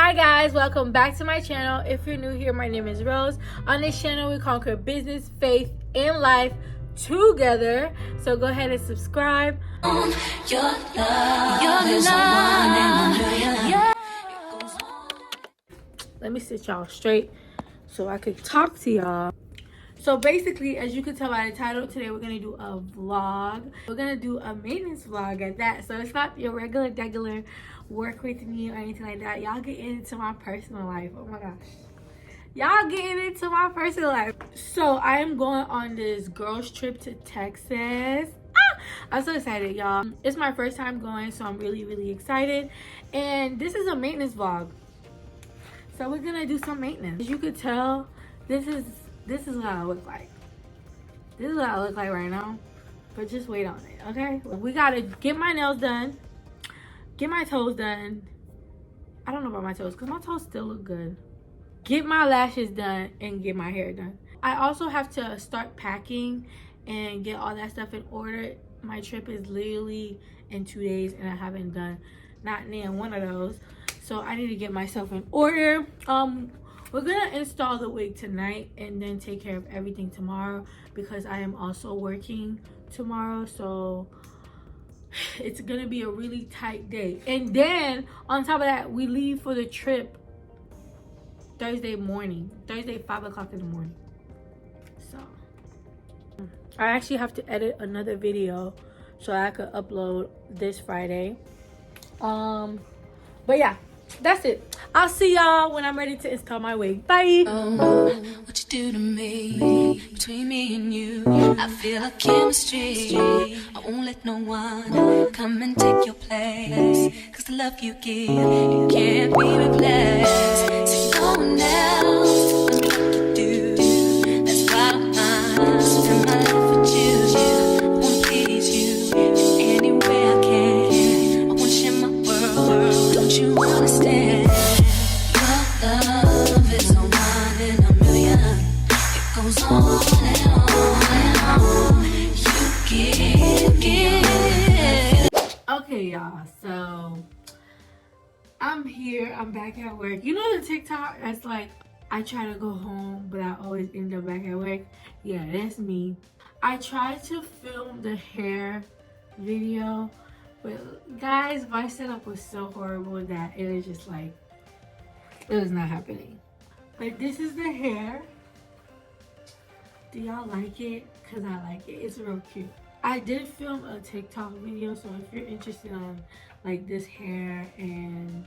Hi guys, welcome back to my channel. If you're new here, my name is Rose. On this channel we conquer business, faith, and life together. So go ahead and subscribe. Your love is one in a million. Let me sit y'all straight so I could talk to y'all. So basically, as you can tell by the title, today we're gonna do a vlog. We're gonna do a maintenance vlog at that. So it's not your regular work with me or anything like that. Y'all getting into my personal life. Oh my gosh, y'all getting into my personal life. So I am going on this girls trip to Texas. I'm so excited, y'all. It's my first time going, so I'm really excited. And this is a maintenance vlog, so we're gonna do some maintenance. As you could tell, this is what I look like. This is what I look like right now. But just wait on it, okay? We gotta get my nails done, get my toes done. I don't know about my toes, because my toes still look good. Get my lashes done and get my hair done. I also have to start packing and get all that stuff in order. My trip is literally in 2 days and I haven't done not near one of those. So I need to get myself in order. We're gonna install the wig tonight and then take care of everything tomorrow, because I am also working tomorrow. So it's gonna be a really tight day. And then on top of that, we leave for the trip Thursday morning, Thursday 5 o'clock in the morning. So I actually have to edit another video so I could upload this Friday. But yeah, that's it. I'll see y'all when I'm ready to install my wig. Bye. What you do to me, between me and you, I feel a chemistry. I won't let no one come and take your place, 'cause the love you give, it can't be replaced. So no one else can do like you do. That's why I'm spend my life with you. I wanna please you in any way I can. I wanna share my world, don't you understand? Love is a one in a million. It goes on and on and on. You give. Okay, y'all. So I'm here. I'm back at work. You know the TikTok that's like, I try to go home, but I always end up back at work. Yeah, that's me. I tried to film the hair video, but guys, my setup was so horrible that it was just like, it was not happening. But this is the hair. Do y'all like it? Because I like it. It's real cute. I did film a TikTok video, so if you're interested in like this hair and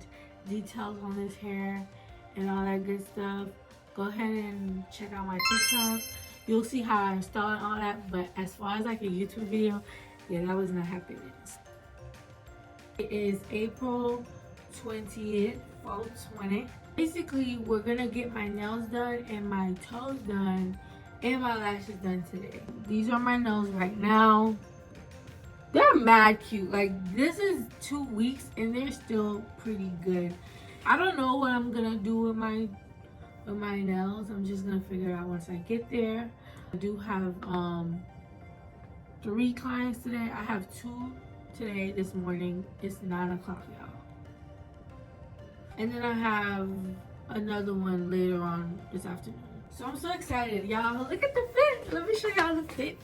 details on this hair and all that good stuff, go ahead and check out my TikTok. You'll see how I install it and all that. But as far as like a YouTube video, yeah, that was not happening. It is April 20th, fall 20. Basically, we're gonna get my nails done and my toes done and my lashes done today. These are my nails right now. They're mad cute. Like, this is 2 weeks and they're still pretty good. I don't know what I'm gonna do with my nails. I'm just gonna figure it out once I get there. I do have 3 clients today. I have 2 today this morning. It's 9 o'clock, y'all. And then I have another one later on this afternoon. So I'm so excited, y'all. Look at the fit. Let me show y'all the fit.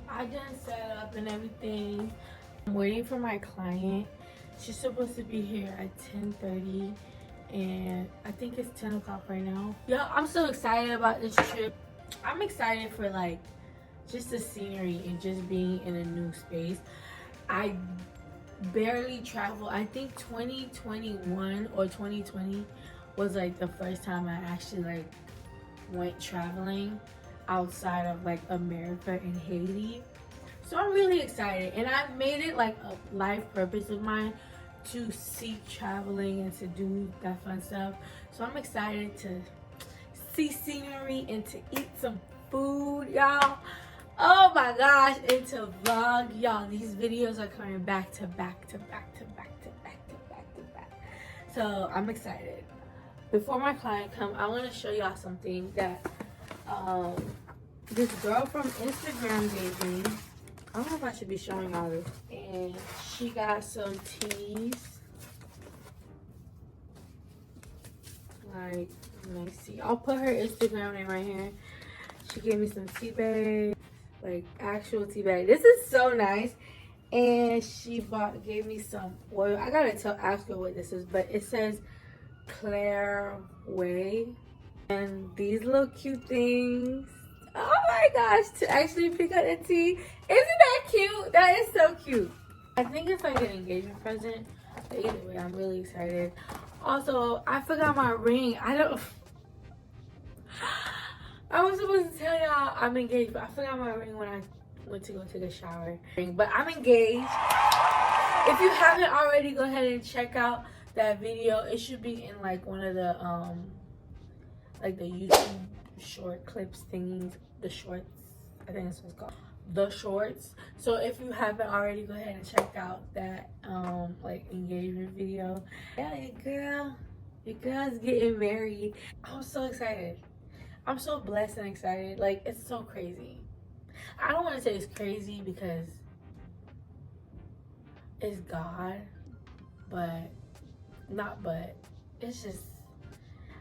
I done set up and everything. I'm waiting for my client. She's supposed to be here at 10:30 and I think it's 10 o'clock right now. Yeah, I'm so excited about this trip. I'm excited for like just the scenery and just being in a new space. I barely travel. I think 2021 or 2020 was like the first time I actually like went traveling outside of like America and Haiti. So I'm really excited, and I've made it like a life purpose of mine to seek traveling and to do that fun stuff. So I'm excited to see scenery and to eat some food, y'all. Oh my gosh, and to vlog, y'all. These videos are coming back to back to back to back to back to back to back. So I'm excited. Before my client come, I want to show y'all something that this girl from Instagram gave me. I don't know if I should be showing y'all this. And And she got some teas. Like, let me see. I'll put her Instagram name right here. She gave me some tea bags, like actual tea bag. This is so nice. And she gave me some oil. I gotta ask her what this is, but it says Claire Way. And these little cute things. Oh my gosh, to actually pick up the tea. Isn't that cute? That is so cute. I think it's like an engagement present. But either way, I'm really excited. Also, I forgot my ring. I was supposed to tell y'all I'm engaged, but I forgot my ring when I went to go take a shower. But I'm engaged. If you haven't already, go ahead and check out that video. It should be in like one of the like the YouTube short clips thingies, the shorts. I think that's what it's called, the shorts. So if you haven't already, go ahead and check out that like engagement video. Yeah, your girl's getting married. I'm so excited. I'm so blessed and excited. Like, it's so crazy. I don't want to say it's crazy because it's God, but it's just,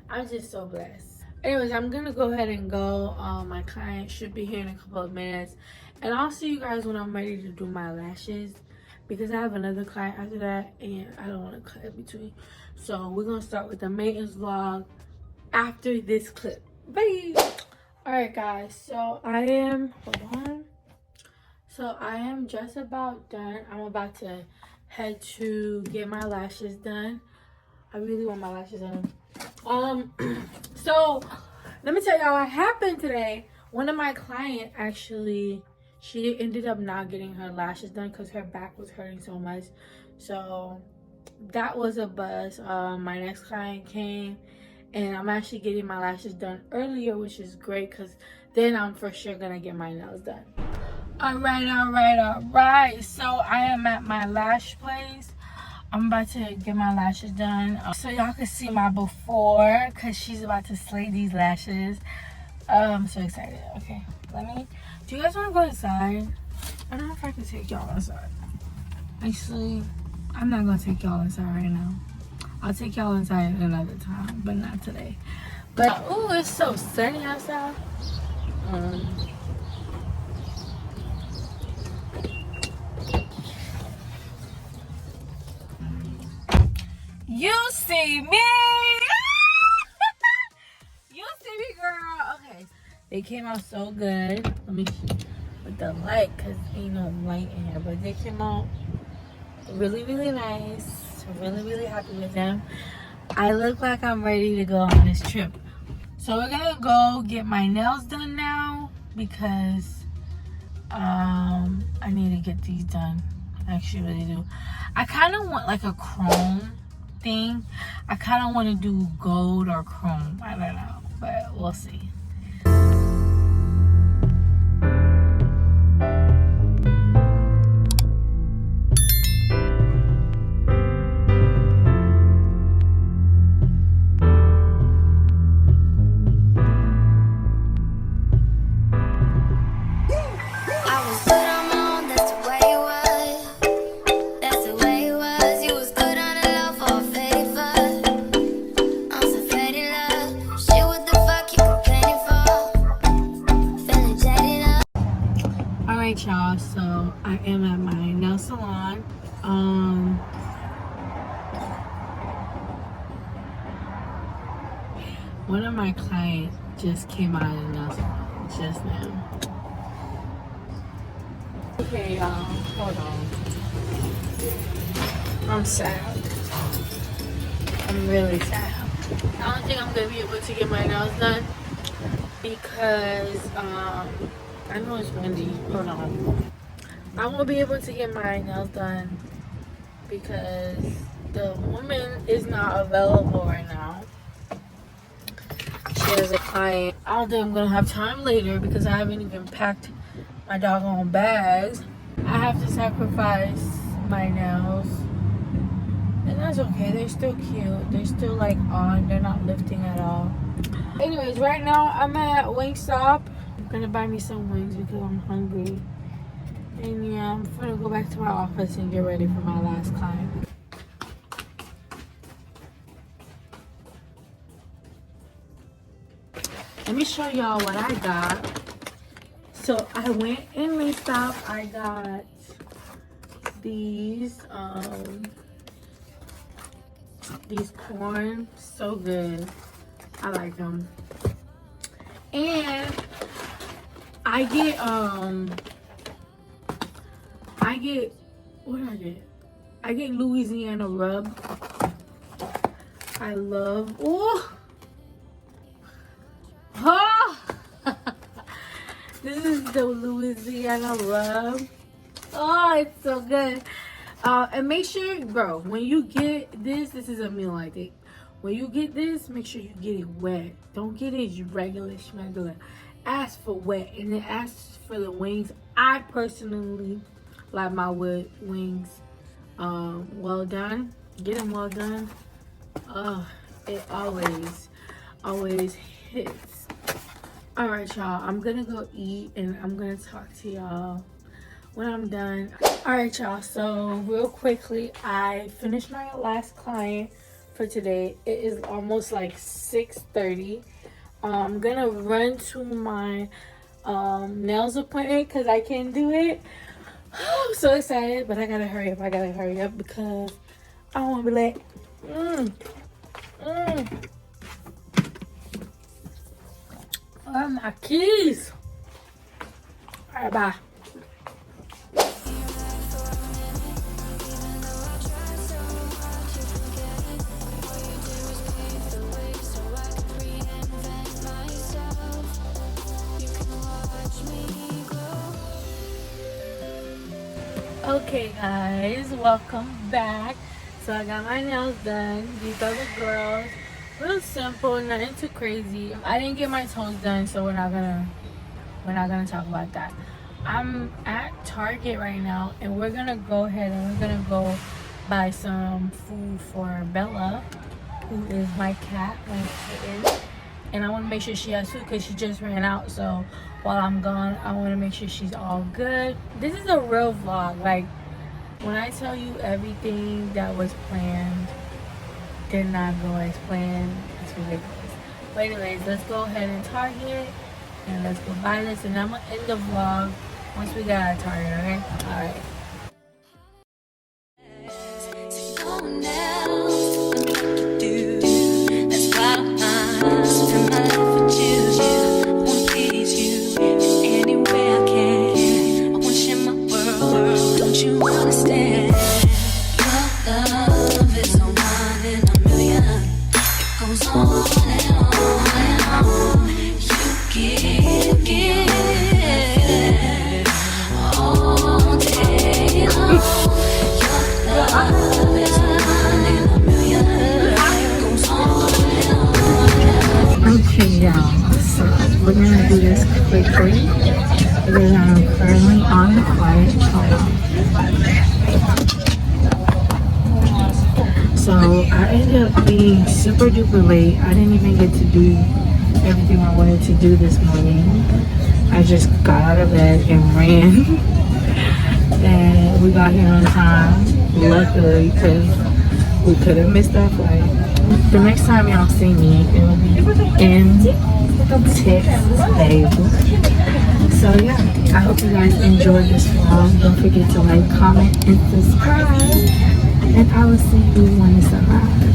I'm just so blessed. Anyways, I'm gonna go ahead and go. My client should be here in a couple of minutes, and I'll see you guys when I'm ready to do my lashes, because I have another client after that and I don't want to cut in between. So we're gonna start with the maintenance vlog after this clip. Bye. All right guys, so I am just about done. I'm about to head to get my lashes done. I really want my lashes done. So let me tell y'all what happened today. One of my clients actually, she ended up not getting her lashes done because her back was hurting so much. So that was a buzz. My next client came, and I'm actually getting my lashes done earlier, which is great because then I'm for sure gonna get my nails done. All right. So I am at my lash place. I'm about to get my lashes done so y'all can see my before, because she's about to slay these lashes. I'm so excited. Okay, do you guys want to go inside? I don't know if I can take y'all inside. Actually, I'm not gonna take y'all inside right now. I'll take y'all inside another time, but not today. But oh, it's so sunny outside. You see me. You see me, girl. Okay, they came out so good. Let me with the light, because ain't no light in here, but they came out really nice. Really happy with them. I look like I'm ready to go on this trip. So we're gonna go get my nails done now, because I need to get these done. I actually really do. I kind of want like a chrome thing. I kind of want to do gold or chrome. I don't know, but we'll see. Y'all, so I am at my nail salon. One of my clients just came out of the nail salon just now. Okay, y'all, hold on. I'm sad. I'm really sad. I don't think I'm gonna be able to get my nails done because I know it's windy. Hold on. I won't be able to get my nails done because the woman is not available right now. She has a client. I don't think I'm gonna have time later because I haven't even packed my doggone bags. I have to sacrifice my nails, and that's okay. They're still cute. They're still like on. They're not lifting at all. Anyways, right now I'm at Wingstop. I'm gonna buy me some wings because I'm hungry. And yeah, I'm gonna go back to my office and get ready for my last client. Let me show y'all what I got. So I went in Wingstop. I got these corn, so good. I like them. And I get what did I get? I get Louisiana rub. I love oh this is the Louisiana rub. Oh, it's so good. And make sure, bro, when you get this is a meal I think. When you get this, make sure you get it wet. Don't get it regular schmegular. Ask for wet, and then ask for the wings. I personally like my wings well done. Get them well done. It always hits. All right, y'all. I'm gonna go eat, and I'm gonna talk to y'all when I'm done. All right, y'all. So real quickly, I finished my last client for today. It is almost like 6:30. I'm gonna run to my nails appointment because I can't do it. I'm so excited, but I gotta hurry up. Because I don't want to be late. Oh, my keys. All right, bye. Okay guys, welcome back. So I got my nails done. These are the girls. Real simple, nothing too crazy. I didn't get my toes done, so we're not gonna talk about that. I'm at Target right now, and we're gonna go ahead and we're gonna go buy some food for Bella, who is my cat, my kitten. And I want to make sure she has food because she just ran out. So while I'm gone, I want to make sure she's all good. This is a real vlog. Like, when I tell you everything that was planned did not go as planned, it's ridiculous. But anyways, let's go ahead and Target and let's go buy this. And I'm going to end the vlog once we get out of Target, okay? All right. Okay, y'all, so we're gonna do this quickly because I'm currently on the flight. So I ended up being super duper late. I didn't even get to do everything I wanted to do this morning. I just got out of bed and ran. And we got here on time, luckily, because we could have missed our flight. The next time y'all see me, it will be in Texas, baby. So yeah, I hope you guys enjoyed this vlog. Don't forget to like, comment, and subscribe. And I will see you when it's arrives.